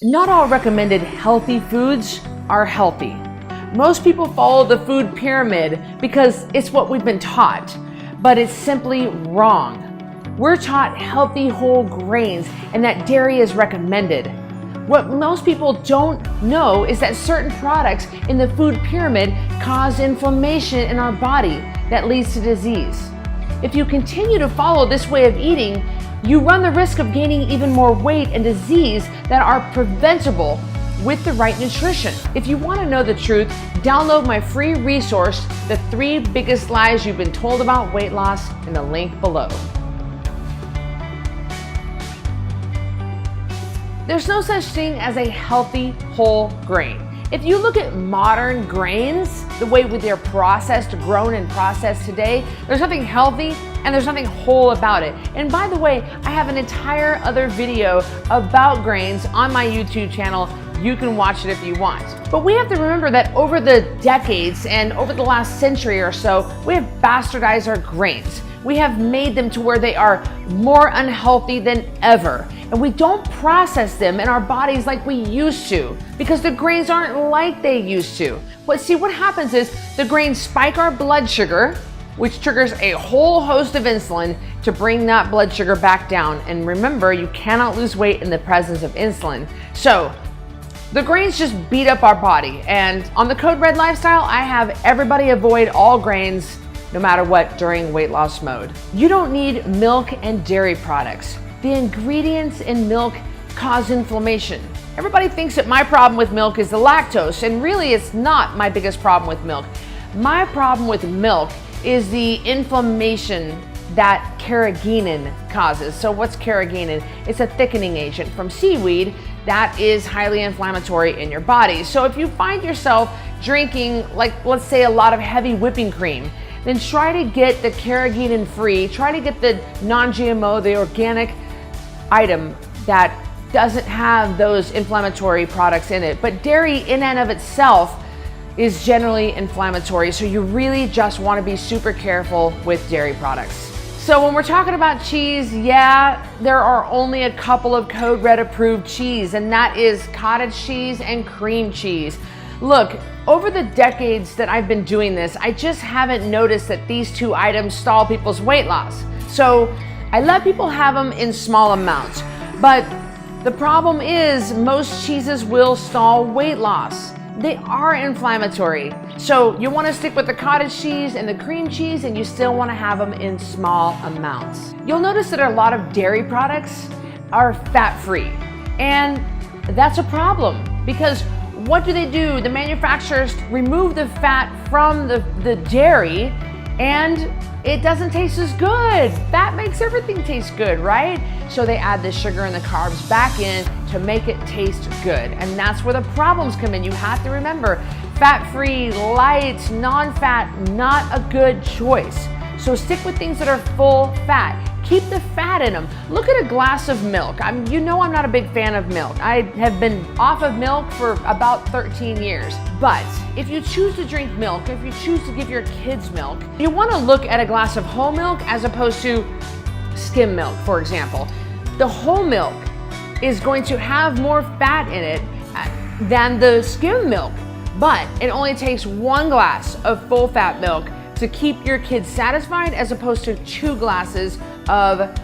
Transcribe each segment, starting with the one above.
Not all recommended healthy foods are healthy. Most people follow the food pyramid because it's what we've been taught, but it's simply wrong. We're taught healthy whole grains and that dairy is recommended. What most people don't know is that certain products in the food pyramid cause inflammation in our body that leads to disease. If you continue to follow this way of eating, you run the risk of gaining even more weight and disease that are preventable with the right nutrition. If you want to know the truth, download my free resource, The 3 Biggest Lies You've Been Told About Weight Loss, in the link below. There's no such thing as a healthy whole grain. If you look at modern grains, the way they're processed, grown and processed today, there's nothing healthy and there's nothing whole about it. And by the way, I have an entire other video about grains on my YouTube channel. You can watch it if you want. But we have to remember that over the decades and over the last century or so, we have bastardized our grains. We have made them to where they are more unhealthy than ever. And we don't process them in our bodies like we used to because the grains aren't like they used to. But see, what happens is the grains spike our blood sugar, which triggers a whole host of insulin to bring that blood sugar back down. And remember, you cannot lose weight in the presence of insulin. So the grains just beat up our body. And on the Code Red Lifestyle, I have everybody avoid all grains no matter what during weight loss mode. You don't need milk and dairy products. The ingredients in milk cause inflammation. Everybody thinks that my problem with milk is the lactose, and really it's not my biggest problem with milk. My problem with milk is the inflammation that carrageenan causes. So what's carrageenan? It's a thickening agent from seaweed that is highly inflammatory in your body. So if you find yourself drinking, like, let's say, a lot of heavy whipping cream, then try to get the carrageenan free, try to get the non-GMO, the organic item that doesn't have those inflammatory products in it. But dairy in and of itself is generally inflammatory, so you really just want to be super careful with dairy products. So when we're talking about cheese, yeah, there are only a couple of Code Red approved cheese, and that is cottage cheese and cream cheese. Look, over the decades that I've been doing this, I just haven't noticed that these two items stall people's weight loss. So I let people have them in small amounts, but the problem is most cheeses will stall weight loss. They are inflammatory. So you want to stick with the cottage cheese and the cream cheese, and you still want to have them in small amounts. You'll notice that a lot of dairy products are fat-free, and that's a problem because what do? The manufacturers remove the fat from the dairy, and it doesn't taste as good. Fat makes everything taste good, right? So they add the sugar and the carbs back in to make it taste good. And that's where the problems come in. You have to remember, fat-free, light, non-fat, not a good choice. So stick with things that are full fat. Keep the fat in them. Look at a glass of milk. You know I'm not a big fan of milk. I have been off of milk for about 13 years. But if you choose to drink milk, if you choose to give your kids milk, you want to look at a glass of whole milk as opposed to skim milk, for example. The whole milk is going to have more fat in it than the skim milk, but it only takes 1 glass of full fat milk to keep your kids satisfied as opposed to 2 glasses of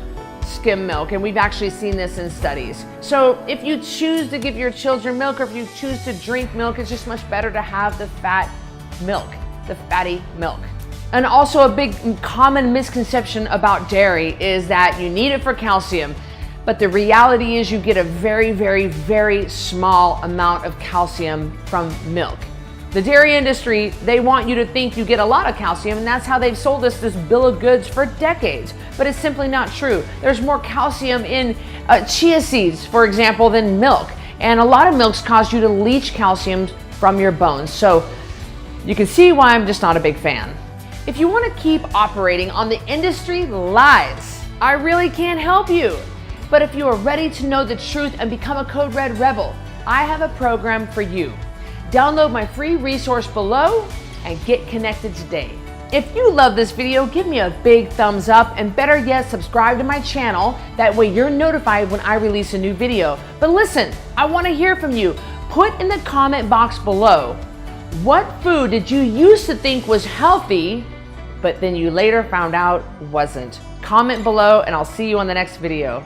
skim milk. And we've actually seen this in studies. So if you choose to give your children milk, or if you choose to drink milk, it's just much better to have the fat milk, the fatty milk. And also a big common misconception about dairy is that you need it for calcium. But the reality is you get a very, very, very small amount of calcium from milk. The dairy industry, they want you to think you get a lot of calcium, and that's how they've sold us this bill of goods for decades. But it's simply not true. There's more calcium in chia seeds, for example, than milk. And a lot of milks cause you to leach calcium from your bones. So you can see why I'm just not a big fan. If you want to keep operating on the industry lies, I really can't help you. But if you are ready to know the truth and become a Code Red Rebel, I have a program for you. Download my free resource below and get connected today. If you love this video, give me a big thumbs up, and better yet, subscribe to my channel. That way you're notified when I release a new video. But listen, I want to hear from you. Put in the comment box below, what food did you used to think was healthy, but then you later found out wasn't? Comment below and I'll see you on the next video.